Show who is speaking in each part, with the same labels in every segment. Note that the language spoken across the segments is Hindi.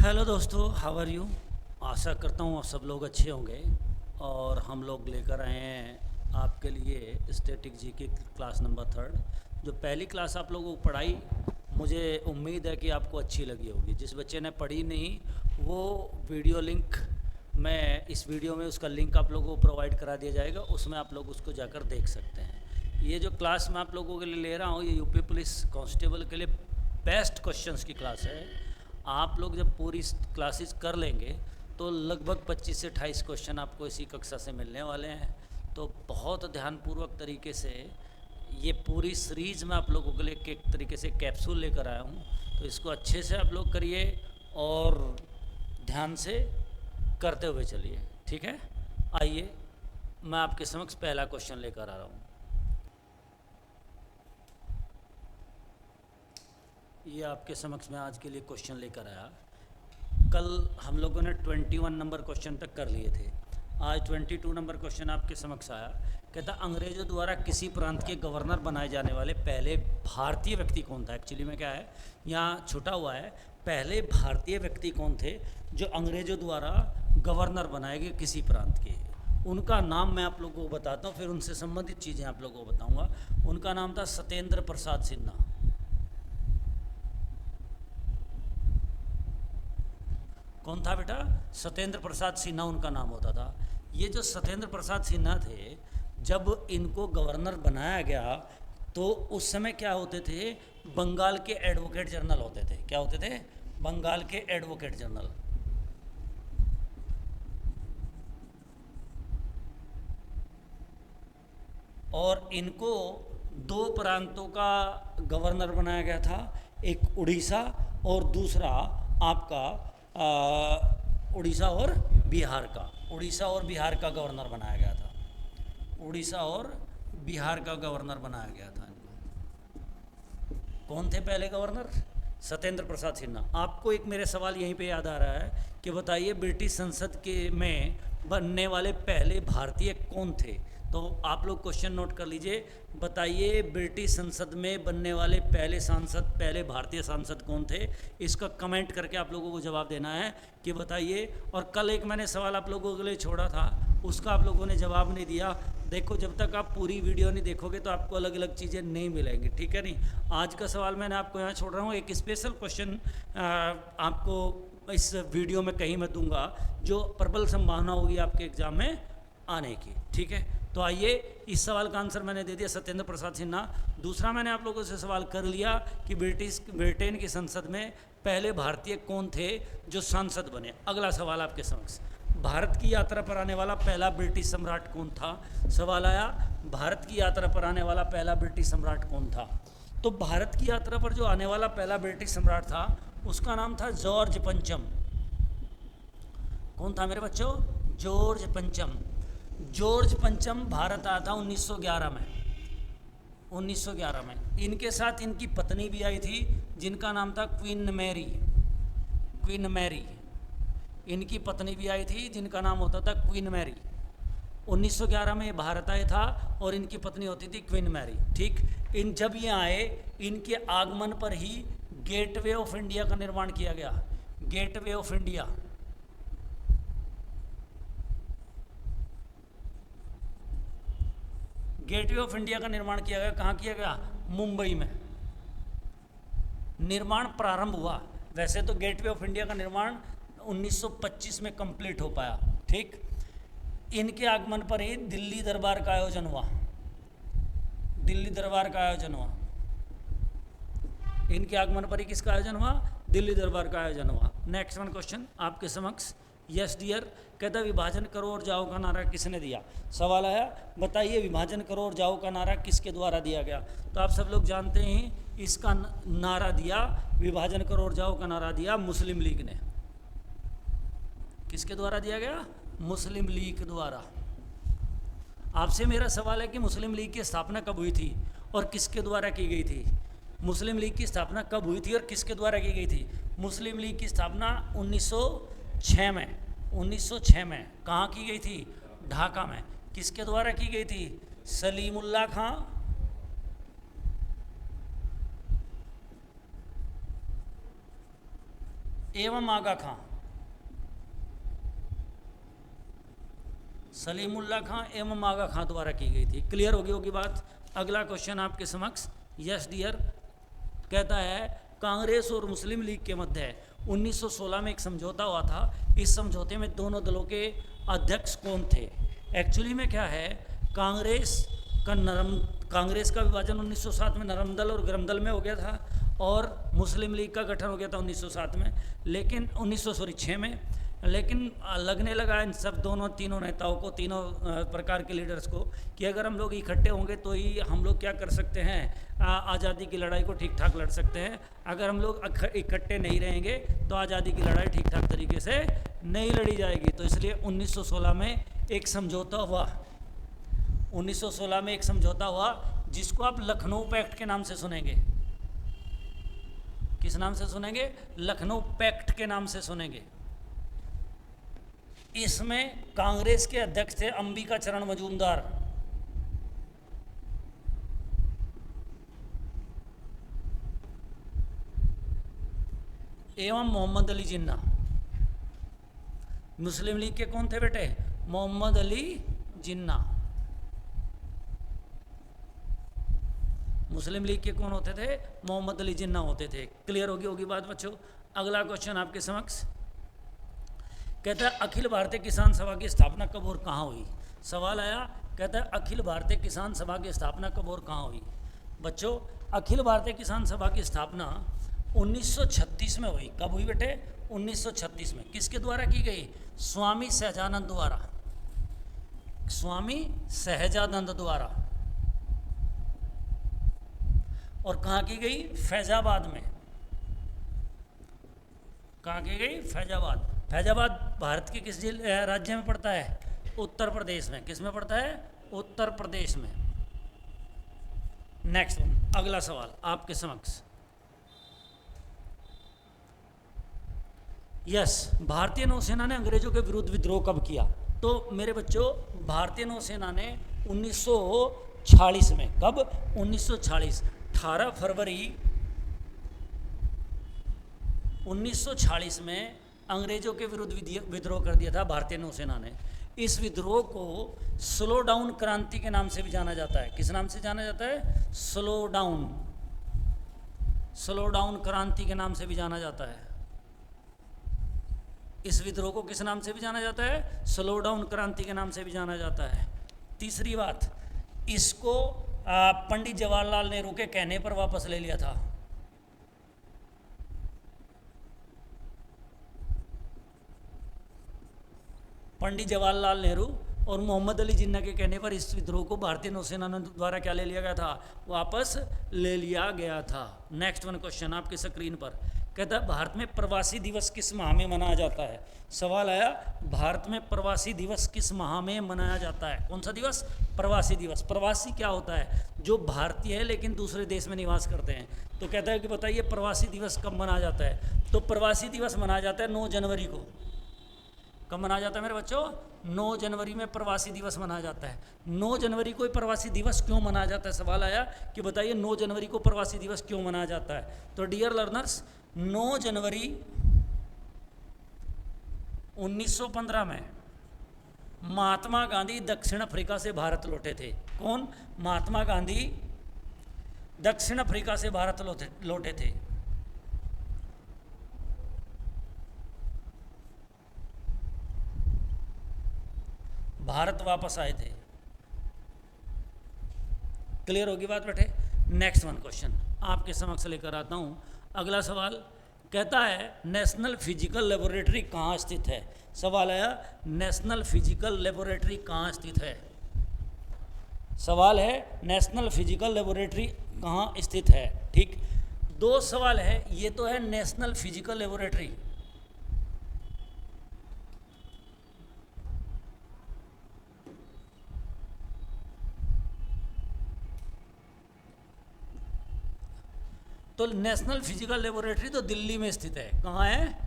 Speaker 1: हेलो दोस्तों, हाउ आर यू। आशा करता हूँ आप सब लोग अच्छे होंगे। और हम लोग लेकर आए हैं आपके लिए स्टैटिक जी की क्लास नंबर 3। जो पहली क्लास आप लोगों को पढ़ाई, मुझे उम्मीद है कि आपको अच्छी लगी होगी। जिस बच्चे ने पढ़ी नहीं, वो वीडियो लिंक, मैं इस वीडियो में उसका लिंक आप लोगों को प्रोवाइड करा दिया जाएगा, उसमें आप लोग उसको जाकर देख सकते हैं। ये जो क्लास मैं आप लोगों के लिए ले रहा हूँ, ये यूपी पुलिस कांस्टेबल के लिए बेस्ट क्वेश्चंस की क्लास है। आप लोग जब पूरी क्लासेस कर लेंगे तो लगभग 25 से 28 क्वेश्चन आपको इसी कक्षा से मिलने वाले हैं। तो बहुत ध्यानपूर्वक तरीके से ये पूरी सीरीज़ में आप लोगों के लिए एक तरीके से कैप्सूल लेकर आया हूँ। तो इसको अच्छे से आप लोग करिए और ध्यान से करते हुए चलिए, ठीक है। आइए, मैं आपके समक्ष पहला क्वेश्चन लेकर आ रहा हूँ। ये आपके समक्ष में आज के लिए क्वेश्चन लेकर आया। कल हम लोगों ने 21 नंबर क्वेश्चन तक कर लिए थे। आज 22 नंबर क्वेश्चन आपके समक्ष आया। कहता, अंग्रेजों द्वारा किसी प्रांत के गवर्नर बनाए जाने वाले पहले भारतीय व्यक्ति कौन था। एक्चुअली में क्या है, यहाँ छुटा हुआ है, पहले भारतीय व्यक्ति कौन थे जो अंग्रेजों द्वारा गवर्नर बनाए गए किसी प्रांत के। उनका नाम मैं आप लोगों को बताता हूँ, फिर उनसे संबंधित चीज़ें आप लोगों को बताऊँगा। उनका नाम था सत्येंद्र प्रसाद सिन्हा। कौन था बेटा? सत्येंद्र प्रसाद सिन्हा उनका नाम होता था। ये जो सत्येंद्र प्रसाद सिन्हा थे, जब इनको गवर्नर बनाया गया तो उस समय क्या होते थे, बंगाल के एडवोकेट जनरल होते थे। क्या होते थे? बंगाल के एडवोकेट जनरल। और इनको दो प्रांतों का गवर्नर बनाया गया था, एक उड़ीसा और दूसरा आपका उड़ीसा और बिहार का। उड़ीसा और बिहार का गवर्नर बनाया गया था। उड़ीसा और बिहार का गवर्नर बनाया गया था इनको। कौन थे पहले गवर्नर? सत्येंद्र प्रसाद सिन्हा। आपको एक मेरे सवाल यहीं पे याद आ रहा है कि बताइए ब्रिटिश संसद के में बनने वाले पहले भारतीय कौन थे। तो आप लोग क्वेश्चन नोट कर लीजिए। बताइए ब्रिटिश संसद में बनने वाले पहले सांसद, पहले भारतीय सांसद कौन थे। इसका कमेंट करके आप लोगों को जवाब देना है कि बताइए। और कल एक मैंने सवाल आप लोगों के लिए छोड़ा था, उसका आप लोगों ने जवाब नहीं दिया। देखो, जब तक आप पूरी वीडियो नहीं देखोगे तो आपको अलग अलग चीज़ें नहीं मिलेंगी, ठीक है। नहीं, आज का सवाल मैंने आपको यहाँ छोड़ रहा हूँ। एक स्पेशल क्वेश्चन आपको इस वीडियो में कहीं मैं दूंगा, जो प्रबल संभावना होगी आपके एग्जाम में आने की, ठीक है। तो आइए, इस सवाल का आंसर मैंने दे दिया, सत्येंद्र प्रसाद सिन्हा। दूसरा मैंने आप लोगों से सवाल कर लिया कि ब्रिटेन की संसद में पहले भारतीय कौन थे जो सांसद बने। अगला सवाल आपके समक्ष, भारत की यात्रा पर आने वाला पहला ब्रिटिश सम्राट कौन था। सवाल आया, भारत की यात्रा पर आने वाला पहला ब्रिटिश सम्राट कौन था। तो भारत की यात्रा पर जो आने वाला पहला ब्रिटिश सम्राट था, उसका नाम था जॉर्ज पंचम। कौन था मेरे बच्चों? जॉर्ज पंचम। जॉर्ज पंचम भारत आया था 1911 में। 1911 में इनके साथ इनकी पत्नी भी आई थी, जिनका नाम था क्वीन मैरी। क्वीन मैरी, इनकी पत्नी भी आई थी जिनका नाम होता था क्वीन मैरी। 1911 में ये भारत आया था और इनकी पत्नी होती थी क्वीन मैरी, ठीक। इन जब ये आए, इनके आगमन पर ही गेटवे ऑफ इंडिया का निर्माण किया गया। Gateway of India. Gateway of India का निर्माण किया गया। कहाँ किया गया? मुंबई में निर्माण प्रारंभ हुआ। वैसे तो गेटवे ऑफ इंडिया का निर्माण 1925 में कंप्लीट हो पाया, ठीक। इनके आगमन पर ही दिल्ली दरबार का आयोजन हुआ। दिल्ली दरबार का आयोजन हुआ। इनके आगमन पर ही किसका आयोजन हुआ? दिल्ली दरबार का आयोजन हुआ। नेक्स्ट वन क्वेश्चन आपके समक्ष, यस डियर। कहता, विभाजन करो और जाओ का नारा किसने दिया। सवाल आया, बताइए विभाजन करो और जाओ का नारा किसके द्वारा दिया गया। तो आप सब लोग जानते हैं, इसका नारा दिया, विभाजन करो और जाओ का नारा दिया मुस्लिम लीग ने। किसके द्वारा दिया गया? मुस्लिम लीग द्वारा। आपसे मेरा सवाल है कि मुस्लिम लीग की स्थापना कब हुई थी और किसके द्वारा की गई थी। मुस्लिम लीग की स्थापना कब हुई थी और किसके द्वारा की गई थी। मुस्लिम लीग की स्थापना 1906 में। 1906 में कहाँ की गई थी? ढाका में। किसके द्वारा की गई थी? सलीमुल्लाह खां एवं आगा खां, सलीमुल्लाह खां एवं आगा खां द्वारा की गई थी। क्लियर होगी बात। अगला क्वेश्चन आपके समक्ष। यस डियर, कहता है कांग्रेस और मुस्लिम लीग के मध्य 1916 में एक समझौता हुआ था। इस समझौते में दोनों दलों के अध्यक्ष कौन थे? एक्चुअली में क्या है, कांग्रेस का विभाजन 1907 में नरम दल और गरम दल में हो गया था, और मुस्लिम लीग का गठन हो गया था 1907 में, लेकिन 1906 में। लेकिन लगने लगा इन सब तीनों नेताओं को, तीनों प्रकार के लीडर्स को, कि अगर हम लोग इकट्ठे होंगे तो ही हम लोग क्या कर सकते हैं, आज़ादी की लड़ाई को ठीक ठाक लड़ सकते हैं। अगर हम लोग इकट्ठे नहीं रहेंगे तो आज़ादी की लड़ाई ठीक ठाक तरीके से नहीं लड़ी जाएगी। तो इसलिए 1916 में एक समझौता हुआ। 1916 में एक समझौता हुआ जिसको आप लखनऊ पैक्ट के नाम से सुनेंगे। किस नाम से सुनेंगे? लखनऊ पैक्ट के नाम से सुनेंगे। इसमें कांग्रेस के अध्यक्ष थे अंबिका चरण मजूमदार, एवं मोहम्मद अली जिन्ना। मुस्लिम लीग के कौन थे बेटे? मोहम्मद अली जिन्ना। मुस्लिम लीग के कौन होते थे? मोहम्मद अली जिन्ना होते थे। क्लियर होगी बात बच्चों। अगला क्वेश्चन आपके समक्ष कहता है अखिल भारतीय किसान सभा की स्थापना कब और कहाँ हुई? सवाल आया, कहता है अखिल भारतीय किसान सभा की स्थापना कब और कहाँ हुई? बच्चों, अखिल भारतीय किसान सभा की स्थापना 1936 में हुई। कब हुई बेटे? 1936 में। किसके द्वारा की गई? स्वामी सहजानंद द्वारा। स्वामी सहजानंद द्वारा। और कहाँ की गई? फैजाबाद में। कहाँ की गई? फैजाबाद। फैजाबाद भारत के किस राज्य में पड़ता है? उत्तर प्रदेश में। किस में पड़ता है? उत्तर प्रदेश में। नेक्स्ट अगला सवाल आपके समक्ष। यस, भारतीय नौसेना ने अंग्रेजों के विरुद्ध विद्रोह कब किया? तो मेरे बच्चों, भारतीय नौसेना ने 1946 में। कब? 1946। 18 फरवरी 1946 में अंग्रेजों के विरुद्ध विद्रोह कर दिया था भारतीय नौसेना ने। इस विद्रोह को स्लो डाउन क्रांति के नाम से भी जाना जाता है। किस नाम से जाना जाता है? स्लो डाउन क्रांति के नाम से भी जाना जाता है। इस विद्रोह को किस नाम से भी जाना जाता है? स्लो डाउन क्रांति के नाम से भी जाना जाता है। तीसरी बात, इसको पंडित जवाहरलाल नेहरू के कहने पर वापस ले लिया था। पंडित जवाहरलाल नेहरू और मोहम्मद अली जिन्ना के कहने पर इस विद्रोह को भारतीय नौसेना द्वारा क्या ले लिया गया था? वापस ले लिया गया था। नेक्स्ट वन क्वेश्चन आपके स्क्रीन पर कहता है भारत में प्रवासी दिवस किस माह में मनाया जाता है? सवाल आया, भारत में प्रवासी दिवस किस माह में मनाया जाता है? कौन सा दिवस? प्रवासी दिवस। प्रवासी क्या होता है? जो भारतीय है लेकिन दूसरे देश में निवास करते हैं। तो कहता है कि बताइए प्रवासी दिवस कब मनाया जाता है? तो प्रवासी दिवस मनाया जाता है 9 जनवरी को। कब मनाया जाता है मेरे बच्चों? 9 जनवरी में प्रवासी दिवस मनाया जाता है। 9 जनवरी को प्रवासी दिवस क्यों मनाया जाता है? सवाल आया कि बताइए 9 जनवरी को प्रवासी दिवस क्यों मनाया जाता है? तो डियर लर्नर्स, 9 जनवरी 1915 में महात्मा गांधी दक्षिण अफ्रीका से भारत लौटे थे। कौन? महात्मा गांधी दक्षिण अफ्रीका से भारत लौटे थे। भारत वापस आए थे। क्लियर होगी बात बेटे? नेक्स्ट वन क्वेश्चन आपके समक्ष लेकर आता हूं। अगला सवाल कहता है नेशनल फिजिकल लेबोरेटरी कहाँ स्थित है? सवाल आया, नेशनल फिजिकल लेबोरेटरी कहाँ स्थित है? सवाल है नेशनल फिजिकल लेबोरेटरी कहाँ स्थित है। ठीक, 2 सवाल है। ये तो है नेशनल फिजिकल लेबोरेटरी, तो नेशनल फिजिकल लेबोरेटरी तो दिल्ली में स्थित है। कहाँ है?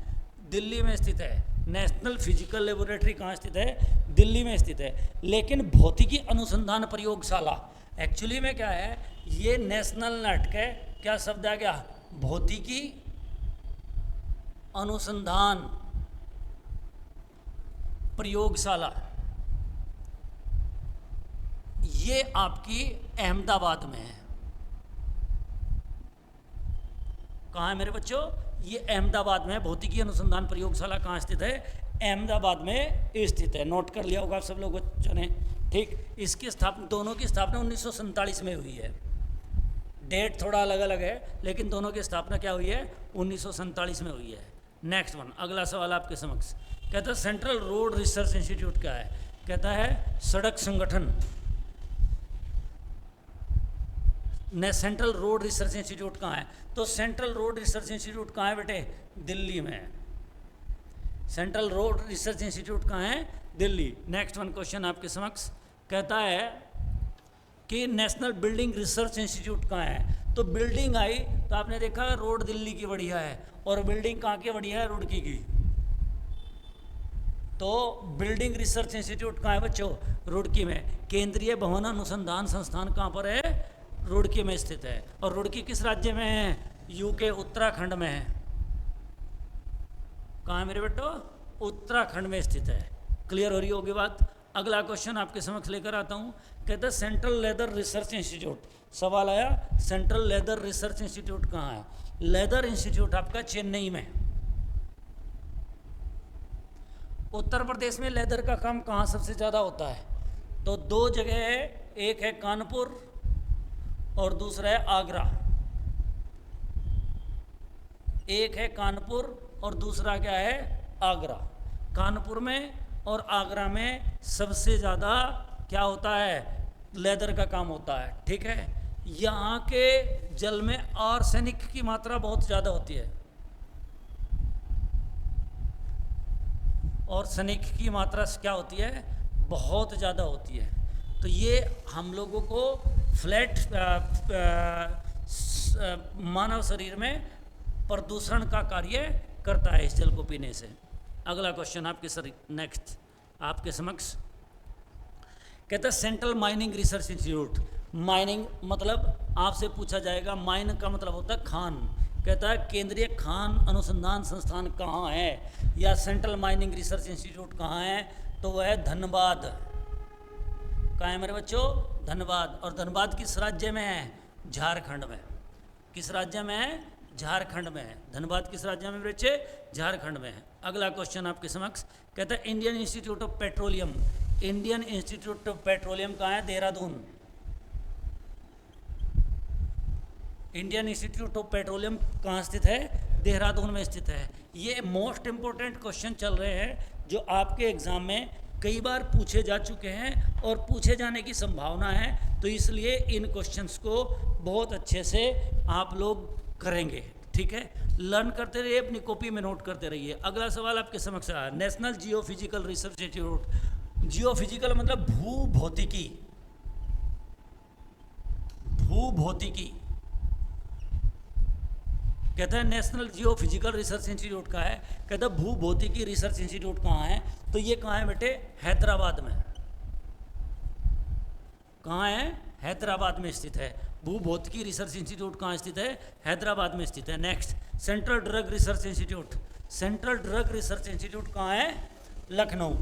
Speaker 1: दिल्ली में स्थित है। नेशनल फिजिकल लेबोरेटरी कहाँ स्थित है? दिल्ली में स्थित है। लेकिन भौतिकी अनुसंधान प्रयोगशाला एक्चुअली में क्या है? ये नेशनल नाटक है। क्या शब्द आ गया? भौतिकी अनुसंधान प्रयोगशाला, ये आपकी अहमदाबाद में है। कहाँ है मेरे बच्चों? ये अहमदाबाद में है। भौतिकी अनुसंधान प्रयोगशाला कहाँ स्थित है? अहमदाबाद में स्थित है। नोट कर लिया होगा आप सब लोगों ने, ठीक। इसकी स्थापना, दोनों की स्थापना 1947 में हुई है। डेट थोड़ा अलग अलग है, लेकिन दोनों की स्थापना क्या हुई है? 1947 में हुई है। नेक्स्ट वन, अगला सवाल आपके समक्ष। कहता है सेंट्रल रोड रिसर्च इंस्टीट्यूट क्या है? कहता है सड़क संगठन। सेंट्रल रोड रिसर्च इंस्टीट्यूट कहाँ है? तो सेंट्रल रोड रिसर्च इंस्टीट्यूट कहाँ है बेटे? दिल्ली में। सेंट्रल रोड रिसर्च इंस्टीट्यूट कहाँ है? दिल्ली। नेक्स्ट वन क्वेश्चन आपके समक्ष कहता है कि नेशनल बिल्डिंग रिसर्च इंस्टीट्यूट कहाँ है? तो बिल्डिंग आई तो आपने देखा रोड दिल्ली की बढ़िया है, और बिल्डिंग कहाँ की बढ़िया है? रुड़की की। तो बिल्डिंग रिसर्च इंस्टीट्यूट कहाँ है बच्चों? रुड़की में। केंद्रीय भवन अनुसंधान संस्थान कहाँ पर है? रुड़की में स्थित है। और रुड़की किस राज्य में है? यूके, उत्तराखंड में है। कहाँ है मेरे बेटो? उत्तराखंड में स्थित है। क्लियर हो रही होगी बात? अगला क्वेश्चन आपके समक्ष लेकर आता हूँ। कहता है सेंट्रल लेदर रिसर्च इंस्टीट्यूट। सवाल आया सेंट्रल लेदर रिसर्च इंस्टीट्यूट कहाँ है? लेदर इंस्टीट्यूट आपका चेन्नई में। उत्तर प्रदेश में लेदर का काम कहाँ सबसे ज़्यादा होता है? तो दो जगह है, एक है कानपुर और दूसरा है आगरा। एक है कानपुर और दूसरा क्या है? आगरा। कानपुर में और आगरा में सबसे ज़्यादा क्या होता है? लेदर का काम होता है, ठीक है। यहाँ के जल में आर्सेनिक की मात्रा बहुत ज़्यादा होती है। आर्सेनिक की मात्रा क्या होती है? बहुत ज़्यादा होती है। तो ये हम लोगों को फ्लैट मानव शरीर में प्रदूषण का कार्य करता है इस जल को पीने से। अगला क्वेश्चन आपके नेक्स्ट आपके समक्ष कहता है central mining research institute. Mining मतलब आपसे पूछा जाएगा, माइन का मतलब होता है खान। कहता है केंद्रीय खान अनुसंधान संस्थान कहाँ है, या सेंट्रल माइनिंग रिसर्च इंस्टीट्यूट कहाँ है? तो वह है धनबाद। कहाँ है मेरे बच्चों? धनबाद। और धनबाद किस राज्य में है? झारखंड में। किस राज्य में है? झारखंड में है। धनबाद किस राज्य में बच्चे? झारखंड में है। अगला क्वेश्चन आपके समक्ष कहता है Indian institute of petroleum. Indian institute of petroleum कहाँ है? Dehradun. Indian institute of petroleum कहाँ स्थित है? देहरादून में स्थित है। ये मोस्ट इंपॉर्टेंट क्वेश्चन चल रहे हैं जो आपके एग्जाम में कई बार पूछे जा चुके हैं और पूछे जाने की संभावना है। तो इसलिए इन क्वेश्चंस को बहुत अच्छे से आप लोग करेंगे, ठीक है। लर्न करते रहिए, अपनी कॉपी में नोट करते रहिए। अगला सवाल आपके समक्ष आया national geophysical research institute. Geophysical मतलब भूभौतिकी। भूभौतिकी कहता है नेशनल जियोफिजिकल रिसर्च इंस्टीट्यूट का है। कहता है भूभौतिकी रिसर्च इंस्टीट्यूट कहाँ है? तो ये कहाँ है बेटे? हैदराबाद में। कहाँ है? हैदराबाद में स्थित है। भूभौतिकी रिसर्च इंस्टीट्यूट कहाँ स्थित है? हैदराबाद में स्थित है। Next central drug research institute. Central drug research institute कहाँ है? Lucknow.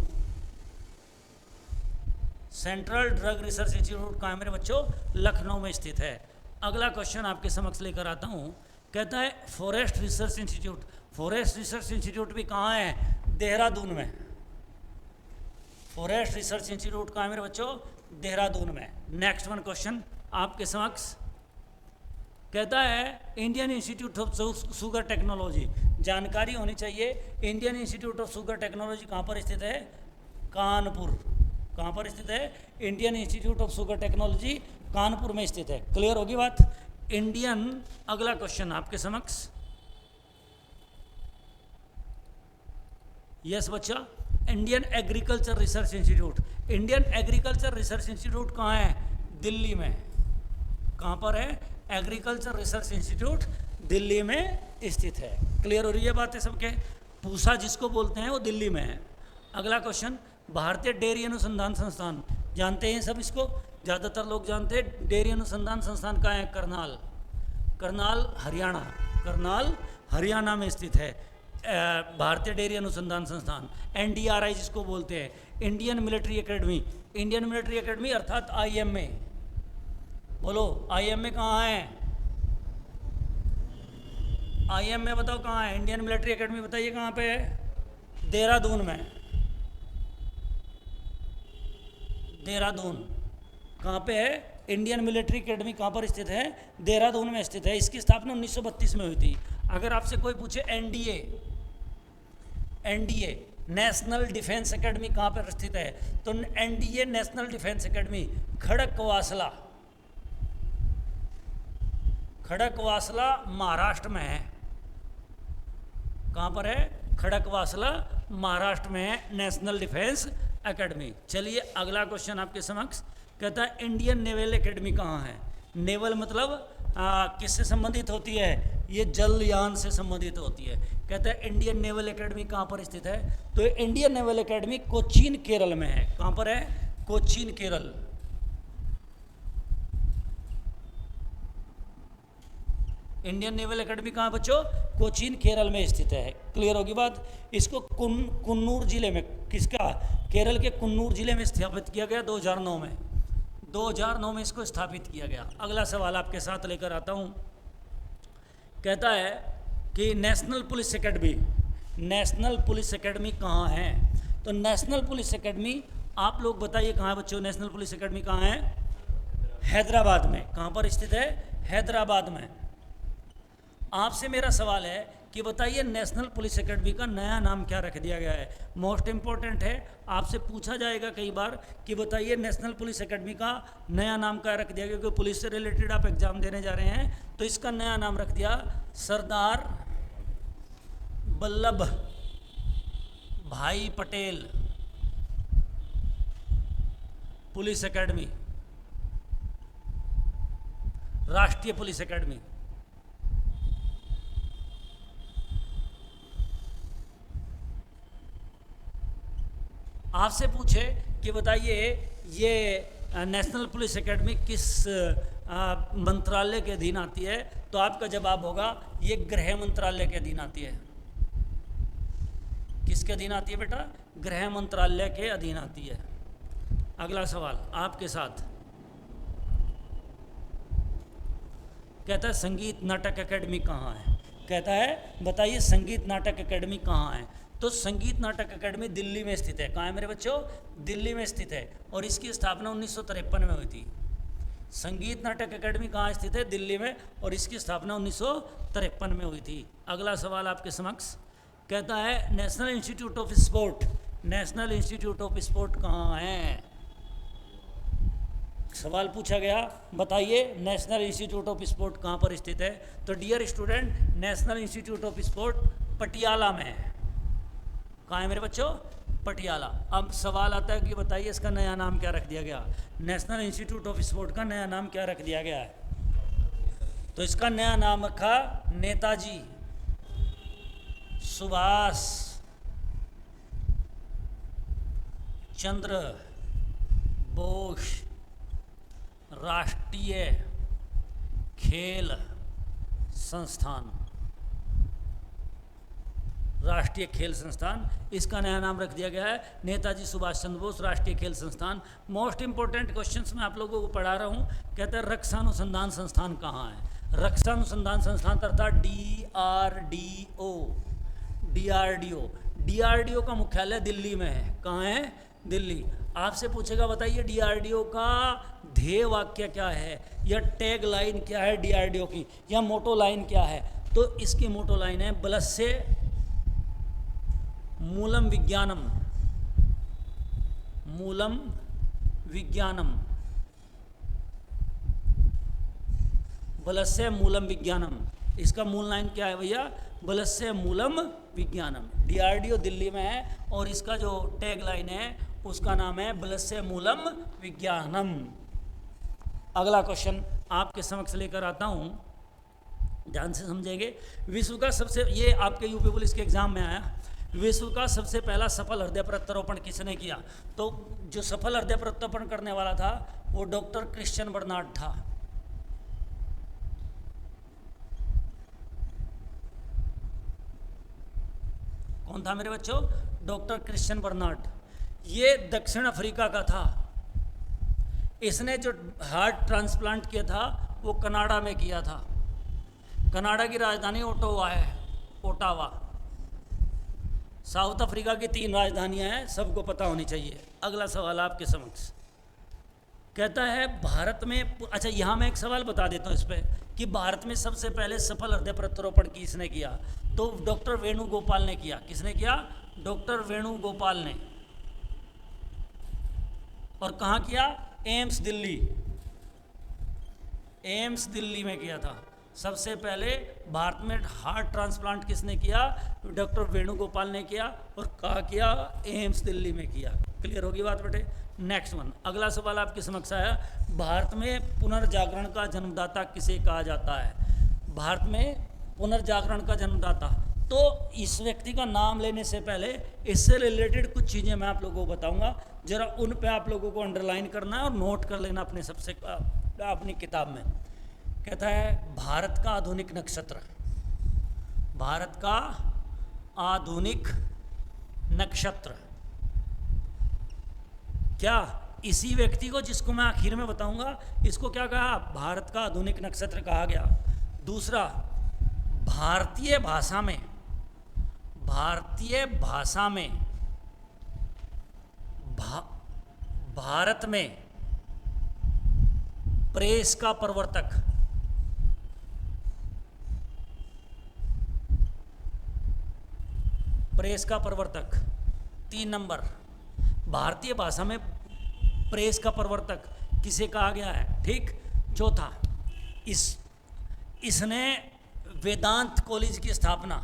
Speaker 1: Central drug research institute कहाँ है मेरे बच्चों? लखनऊ में स्थित है। अगला क्वेश्चन आपके समक्ष लेकर आता हूँ। कहता है forest research institute. Forest research institute भी कहाँ है? देहरादून में। फॉरेस्ट रिसर्च इंस्टीट्यूट कहाँ है मेरे बच्चों? देहरादून में। नेक्स्ट वन क्वेश्चन आपके समक्ष कहता है Indian institute of sugar technology. जानकारी होनी चाहिए, Indian institute of sugar technology कहाँ पर स्थित है? कानपुर। कहाँ पर स्थित है? Indian institute of sugar technology Kanpur में स्थित है। क्लियर होगी बात? इंडियन अगला क्वेश्चन आपके समक्ष। यस बच्चा, Indian agriculture research institute. Indian agriculture research institute कहाँ है? दिल्ली में। कहाँ पर है? एग्रीकल्चर रिसर्च इंस्टीट्यूट दिल्ली में स्थित है। क्लियर हो रही है बातें सबके? पूसा जिसको बोलते हैं वो दिल्ली में है। अगला क्वेश्चन भारतीय डेयरी अनुसंधान संस्थान। जानते हैं सब इसको? ज़्यादातर लोग जानते हैं। डेयरी अनुसंधान संस्थान कहाँ है? करनाल। करनाल हरियाणा। करनाल हरियाणा में स्थित है। भारतीय डेयरी अनुसंधान संस्थान, NDRI जिसको बोलते हैं, Indian military academy, Indian military academy अर्थात IMA। बोलो IMA कहाँ है? IMA बताओ कहाँ है? इंडियन मिलिट्री एकेडमी बताइए कहाँ पे है? देहरादून में। देहरादून कहाँ पे है? इंडियन मिलिट्री एकेडमी कहाँ पर स्थित है? देहरादून में स्थित है। इसकी स्थापना 1932 में हुई थी। अगर आपसे कोई पूछे NDA नेशनल डिफेंस एकेडमी कहाँ पर स्थित है, तो NDA national defence academy Khadakwasla Maharashtra में है। कहाँ पर है? खड़कवासला महाराष्ट्र में है नेशनल डिफेंस एकेडमी। चलिए अगला क्वेश्चन आपके समक्ष कहता है इंडियन नेवल एकेडमी कहाँ है? नेवल मतलब किससे संबंधित होती है? ये जलयान से संबंधित होती है। कहता है इंडियन नेवल एकेडमी कहाँ पर स्थित है? तो Indian naval academy Cochin Kerala में है। कहाँ पर है? Cochin Kerala. Indian naval academy कहाँ बच्चों? कोचीन केरल में स्थित है। क्लियर होगी बात? इसको कुन्नूर जिले में, किसका? केरल के कुन्नूर जिले में स्थापित किया गया 2009 में। 2009 में इसको स्थापित किया गया। अगला सवाल आपके साथ लेकर आता हूँ। कहता है कि नेशनल पुलिस एकेडमी कहाँ है? तो नेशनल पुलिस एकेडमी आप लोग बताइए कहाँ है बच्चों? नेशनल पुलिस एकेडमी कहाँ है? हैदराबाद में। कहाँ पर स्थित है? हैदराबाद में। आपसे मेरा सवाल है कि बताइए नेशनल पुलिस एकेडमी का नया नाम क्या रख दिया गया है? मोस्ट इम्पोर्टेंट है, आपसे पूछा जाएगा कई बार कि बताइए नेशनल पुलिस एकेडमी का नया नाम क्या रख दिया गया, क्योंकि पुलिस से रिलेटेड आप एग्जाम देने जा रहे हैं। तो इसका नया नाम रख दिया सरदार वल्लभ भाई पटेल पुलिस एकेडमी, राष्ट्रीय पुलिस एकेडमी। आपसे पूछे कि बताइए ये नेशनल पुलिस एकेडमी किस मंत्रालय के अधीन आती है, तो आपका जवाब होगा ये गृह मंत्रालय के अधीन आती है। किसके अधीन आती है बेटा? गृह मंत्रालय के अधीन आती है। अगला सवाल आपके साथ कहता है संगीत नाटक एकेडमी कहाँ है? कहता है बताइए संगीत नाटक एकेडमी कहाँ है? तो संगीत नाटक एकेडमी दिल्ली में स्थित है। कहाँ है मेरे बच्चों? दिल्ली में स्थित है और इसकी स्थापना 1953 में हुई थी। संगीत नाटक एकेडमी कहाँ स्थित है? दिल्ली में, और इसकी स्थापना 1953 में हुई थी। अगला सवाल आपके समक्ष कहता है national institute of sport, national institute of sport कहाँ है? सवाल पूछा गया बताइए नेशनल इंस्टीट्यूट ऑफ स्पोर्ट कहाँ पर स्थित है? तो dear student, national institute of sport Patiala में है। कहाँ है मेरे बच्चों? पटियाला। अब सवाल आता है कि बताइए इसका नया नाम क्या रख दिया गया? नेशनल इंस्टीट्यूट ऑफ स्पोर्ट का नया नाम क्या रख दिया गया है? तो इसका नया नाम रखा नेताजी सुभाष चंद्र बोस राष्ट्रीय खेल संस्थान, राष्ट्रीय खेल संस्थान। इसका नया नाम रख दिया गया है नेताजी सुभाष चंद्र बोस राष्ट्रीय खेल संस्थान। मोस्ट इंपोर्टेंट क्वेश्चंस मैं आप लोगों को पढ़ा रहा हूँ। कहते हैं रक्षा अनुसंधान संस्थान कहाँ है? रक्षा अनुसंधान संस्थान अर्थात DRDO का मुख्यालय दिल्ली में है। कहाँ है? दिल्ली। आपसे पूछेगा बताइए DRDO का ध्येय वाक्य क्या है, या टैग लाइन क्या है DRDO की, या मोटो लाइन क्या है? तो इसकी मोटो लाइन है बलस्य मूलम विज्ञानम, मूलम विज्ञानम, बलस्य मूलम विज्ञानम। इसका मूल लाइन क्या है भैया? बलस्य मूलम विज्ञानम। DRDO दिल्ली में है और इसका जो टैग लाइन है उसका नाम है बलस्य मूलम विज्ञानम। अगला क्वेश्चन आपके समक्ष लेकर आता हूं, ध्यान से समझेंगे। विश्व का सबसे, ये आपके यूपी पुलिस के एग्जाम में आया, विश्व का सबसे पहला सफल हृदय प्रत्यारोपण किसने किया? तो जो सफल हृदय प्रत्यारोपण करने वाला था वो डॉक्टर क्रिश्चियन बर्नार्ड था। कौन था मेरे बच्चों? Doctor Christian Barnard. ये दक्षिण अफ्रीका का था। इसने जो हार्ट ट्रांसप्लांट किया था वो कनाडा में किया था। कनाडा की राजधानी ओटावा है, ओटावा। साउथ अफ्रीका की 3 राजधानियां हैं, सबको पता होनी चाहिए। अगला सवाल आपके समक्ष कहता है भारत में, अच्छा यहाँ मैं एक सवाल बता देता हूँ इस पर कि भारत में सबसे पहले सफल हृदय प्रत्यारोपण किसने किया? तो डॉक्टर वेणुगोपाल ने किया। किसने किया? डॉक्टर वेणुगोपाल ने। और कहाँ किया? एम्स दिल्ली। एम्स दिल्ली में किया था। सबसे पहले भारत में हार्ट ट्रांसप्लांट किसने किया? डॉक्टर वेणुगोपाल ने किया। और कहाँ किया? एम्स दिल्ली में किया। क्लियर होगी बात बेटे? नेक्स्ट वन, अगला सवाल आपके समक्ष आया, भारत में पुनर्जागरण का जन्मदाता किसे कहा जाता है? भारत में पुनर्जागरण का जन्मदाता, तो इस व्यक्ति का नाम लेने से पहले इससे रिलेटेड कुछ चीज़ें मैं आप लोगों को बताऊंगा, जरा उन पे आप लोगों को अंडरलाइन करना है और नोट कर लेना अपने सबसे अपनी किताब में। कहता है भारत का आधुनिक नक्षत्र, भारत का आधुनिक नक्षत्र क्या? इसी व्यक्ति को जिसको मैं आखिर में बताऊंगा, इसको क्या कहा? भारत का आधुनिक नक्षत्र कहा गया। दूसरा, भारतीय भाषा में, भारतीय भाषा में भारत में प्रेस का प्रवर्तक, प्रेस का प्रवर्तक। 3 नंबर, भारतीय भाषा में प्रेस का प्रवर्तक किसे कहा गया है? ठीक। चौथा, इसने वेदांत कॉलेज की स्थापना,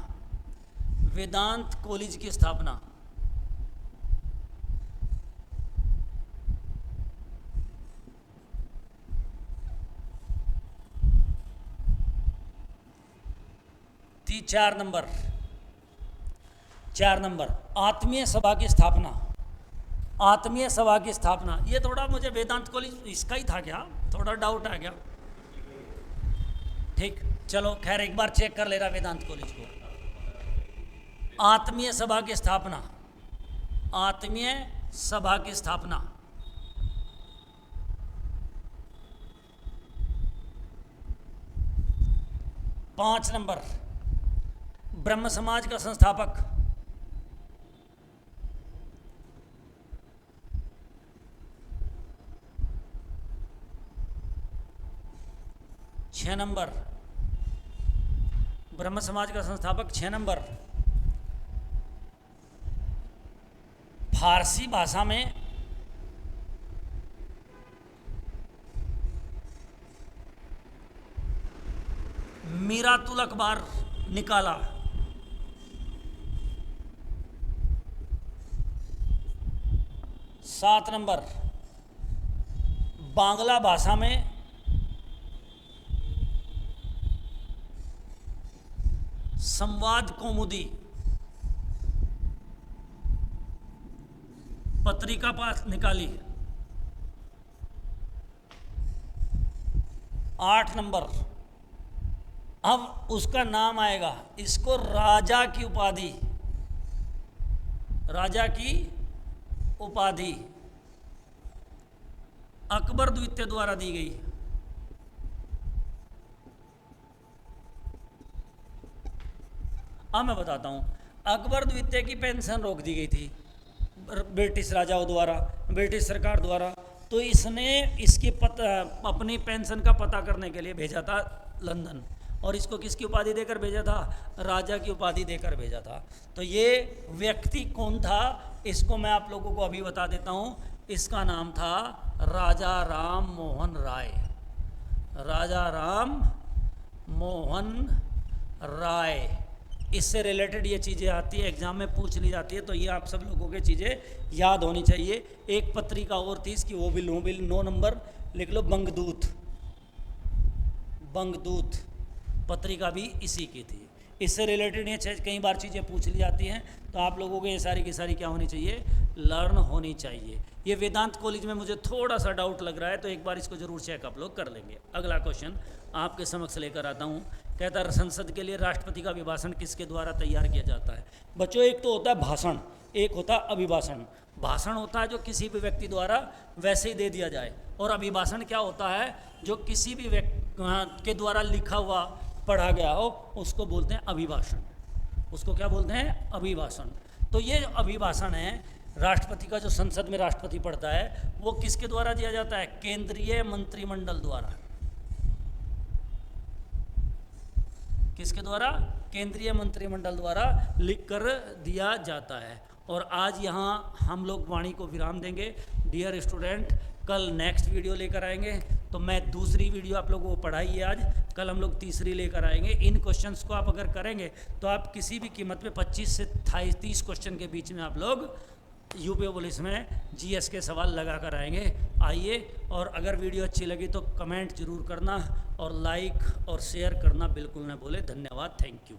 Speaker 1: वेदांत कॉलेज की स्थापना, चार नंबर, आत्मीय सभा की स्थापना, आत्मीय सभा की स्थापना। ये थोड़ा मुझे वेदांत कॉलेज इसका ही था क्या, थोड़ा डाउट आ गया। ठीक, चलो खैर एक बार चेक कर ले रहा वेदांत कॉलेज को। आत्मीय सभा की स्थापना, आत्मीय सभा की स्थापना। पांच नंबर, ब्रह्म समाज का संस्थापक, छह नंबर, ब्रह्म समाज का संस्थापक। 6 नंबर, फारसी भाषा में मीरातुल अखबार निकाला। 7 नंबर, बांग्ला भाषा में संवाद कौमुदी पत्रिका पास निकाली। 8 नंबर, अब उसका नाम आएगा, इसको राजा की उपाधि, राजा की उपाधि अकबर द्वितीय द्वारा दी गई। अब मैं बताता हूँ, अकबर द्वितीय की पेंशन रोक दी गई थी ब्रिटिश राजाओं द्वारा, ब्रिटिश सरकार द्वारा। तो इसने इसकी अपनी पेंशन का पता करने के लिए भेजा था लंदन, और इसको किसकी उपाधि देकर भेजा था? राजा की उपाधि देकर भेजा था। तो ये व्यक्ति कौन था, इसको मैं आप लोगों को अभी बता देता हूँ। इसका नाम था राजा राम मोहन राय, राजा राम मोहन राय। इससे रिलेटेड ये चीज़ें आती है, एग्जाम में पूछ ली जाती है, तो ये आप सब लोगों के चीज़ें याद होनी चाहिए। एक पत्रिका और थी इसकी, वो भी 9 नंबर लिख लो, बंगदूत, बंगदूत पत्रिका भी इसी की थी। इससे रिलेटेड ये कई बार चीज़ें पूछ ली जाती हैं, तो आप लोगों को ये सारी की सारी क्या होनी चाहिए? लर्न होनी चाहिए। ये वेदांत कॉलेज में मुझे थोड़ा सा डाउट लग रहा है, तो एक बार इसको जरूर चेक आप लोग कर लेंगे। अगला क्वेश्चन आपके समक्ष लेकर आता हूँ कहता है संसद के लिए राष्ट्रपति का अभिभाषण किसके द्वारा तैयार किया जाता है। बच्चों, एक तो होता है भाषण, एक होता है अभिभाषण। भाषण होता है जो किसी भी व्यक्ति द्वारा वैसे ही दे दिया जाए, और अभिभाषण क्या होता है, जो किसी भी व्यक्ति के द्वारा लिखा हुआ पढ़ा गया हो, उसको बोलते हैं अभिभाषण। उसको क्या बोलते हैं? अभिभाषण। तो ये अभिभाषण है राष्ट्रपति का, जो संसद में राष्ट्रपति पढ़ता है, वो किसके द्वारा दिया जाता है? केंद्रीय मंत्रिमंडल द्वारा। किसके द्वारा? केंद्रीय मंत्रिमंडल द्वारा लिख कर दिया जाता है। और आज यहाँ हम लोग वाणी को विराम देंगे। डियर स्टूडेंट, कल नेक्स्ट वीडियो लेकर आएंगे। तो मैं दूसरी वीडियो आप लोगों को पढ़ाई है आज, कल हम लोग तीसरी लेकर आएंगे। इन क्वेश्चंस को आप अगर करेंगे तो आप किसी भी कीमत पे 25 से 30 क्वेश्चन के बीच में आप लोग यूपी पुलिस में जीएस के सवाल लगा कर आएंगे। आइए, और अगर वीडियो अच्छी लगी तो कमेंट जरूर करना, और लाइक और शेयर करना बिल्कुल न भूलें। धन्यवाद, थैंक यू।